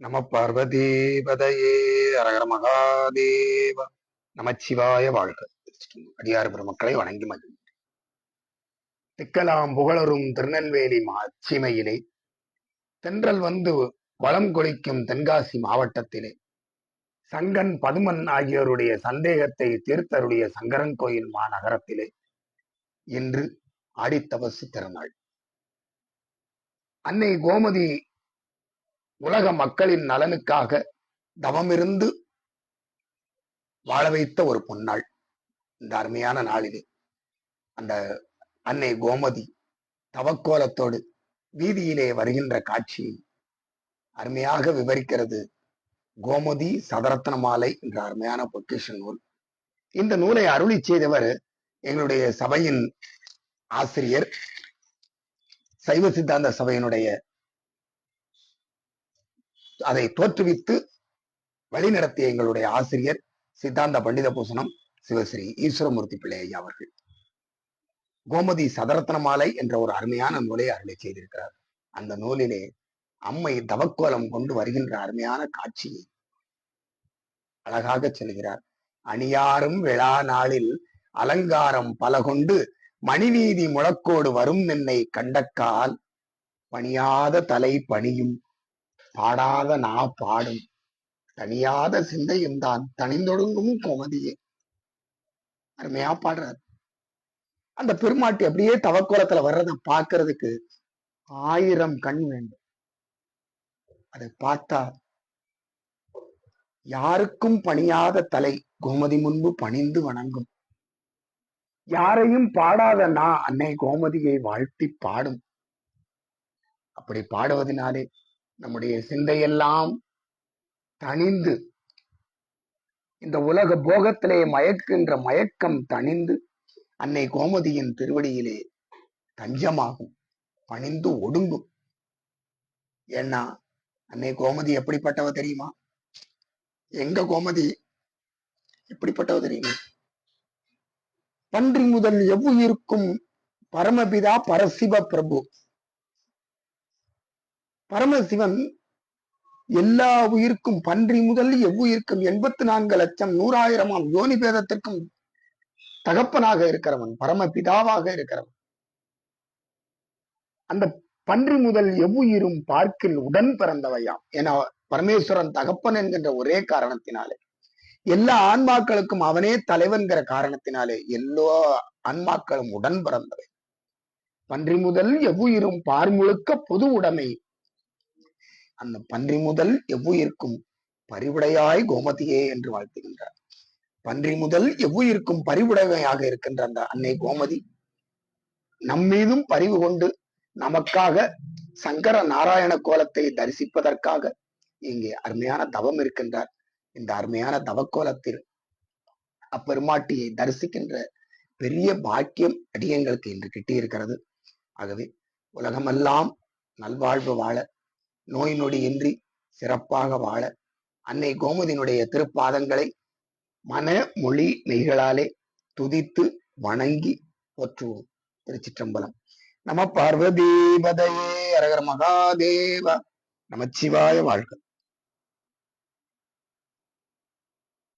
நம பார்வதீபதையே அரகர மகாதேவ நமச்சிவாய வாழ்க. அடியார் பெருமக்களை வணங்கி மகிழ்ந்து திக்கலாம் புகழரும் திருநெல்வேலி மாட்சிமையிலே தென்றல் வந்து வளம் கொளிக்கும் தென்காசி மாவட்டத்திலே சங்கன் பதுமன் ஆகியோருடைய சந்தேகத்தை தீர்த்தருடைய சங்கரன் கோயில் மாநகரத்திலே இன்று ஆடித்தபசு திருநாள். அன்னை கோமதி உலக மக்களின் நலனுக்காக தவமிருந்து வாழ வைத்த ஒரு பொன்னாள். இந்த அருமையான நாளிலே அந்த அன்னை கோமதி தவக்கோலத்தோடு வீதியிலே வருகின்ற காட்சியை அருமையாக விவரிக்கிறது கோமதி சதரத்ன மாலை என்ற அருமையான பொக்கிஷ நூல். இந்த நூலை அருளி செய்தவர் எங்களுடைய சபையின் ஆசிரியர், சைவ சித்தாந்த சபையினுடைய அதை தோற்றுவித்து வழிநடத்திய எங்களுடைய ஆசிரியர் சித்தாந்த பண்டித பூசணம் சிவஸ்ரீ ஈஸ்வரமூர்த்தி பிள்ளை ஐயா அவர்கள் கோமதி சதரத்ன மாலை என்ற ஒரு அருமையான நூலை அருளை செய்திருக்கிறார். அந்த நூலிலே அம்மை தவக்கோலம் கொண்டு வருகின்ற அருமையான காட்சியை அழகாக சொல்கிறார். அணியாரும் விழா நாளில் அலங்காரம் பல கொண்டு மணிநீதி முழக்கோடு வரும் என்னை கண்டக்கால் பணியாத தலை பணியும் பாடாத நா பாடும் தனியாத சிந்தையும் தான் தனிந்தொடுங்கும் கோமதியே. அருமையா பாடுறார். அந்த பெருமாட்டி அப்படியே தவக்கோலத்துல வர்றத பார்க்கறதுக்கு 1000 கண் வேண்டும். அதை பார்த்தா யாருக்கும் பணியாத தலை கோமதி முன்பு பணிந்து வணங்கும். யாரையும் பாடாத நான் அன்னை கோமதியை வாழ்த்தி பாடும். அப்படி பாடுவதனாலே நம்முடைய சிந்தையெல்லாம் தணிந்து இந்த உலக போகத்திலே மயக்கின்ற மயக்கம் தணிந்து அன்னை கோமதியின் திருவடியிலே தஞ்சமாகும், பணிந்து ஒடுங்கும். ஏன்னா அன்னை கோமதி எப்படிப்பட்டவ தெரியுமா? எங்க கோமதி எப்படிப்பட்டவ தெரியுமா? பன்றி முதல் எவ்வுயிருக்கும் பரமபிதா பரசிவ பிரபு. பரமசிவன் எல்லா உயிருக்கும் பன்றி முதல் எவ்வுயிருக்கும் 84 லட்சம் 100,000 யோனி பேதத்திற்கும் தகப்பனாக இருக்கிறவன், பரமபிதாவாக இருக்கிறவன். அந்த பன்றி முதல் எவ்வுயிரும் பார்க்கில் உடன் பிறந்தவையாம். என பரமேஸ்வரன் தகப்பன் என்கின்ற ஒரே காரணத்தினாலே, எல்லா ஆன்மாக்களுக்கும் அவனே தலைவன்கிற காரணத்தினாலே எல்லா ஆன்மாக்களும் உடன் பிறந்தவை. பன்றி முதல் எவ்வுயிரும் பார் முழுக்க பொது உடைமை. அந்த பன்றி முதல் எவ்வுயிருக்கும் பரிவுடையாய் கோமதியே என்று வாழ்த்துகின்றார். பன்றி முதல் எவ்வுயிருக்கும் பரிவுடைமையாக இருக்கின்ற அந்த அன்னை கோமதி நம்மீதும் பரிவு கொண்டு நமக்காக சங்கர நாராயண கோலத்தை தரிசிப்பதற்காக இங்கே அருமையான தவம் இருக்கின்றார். இந்த அருமையான தவக்கோலத்தில் அப்பெருமாட்டியை தரிசிக்கின்ற பெரிய பாக்கியம் அடியங்களுக்கு இன்று கிட்டியிருக்கிறது. ஆகவே உலகமெல்லாம் நல்வாழ்வு வாழ, நோய் நொடியின்றி சிறப்பாக வாழ அன்னை கோமதியினுடைய திருப்பாதங்களை மன மொழி மெய்களாலே துதித்து வணங்கி போற்றுவோம். திருச்சிற்றம்பலம். நம பார்வதீபதையே அரகர மகாதேவ நமச்சிவாய வாழ்க.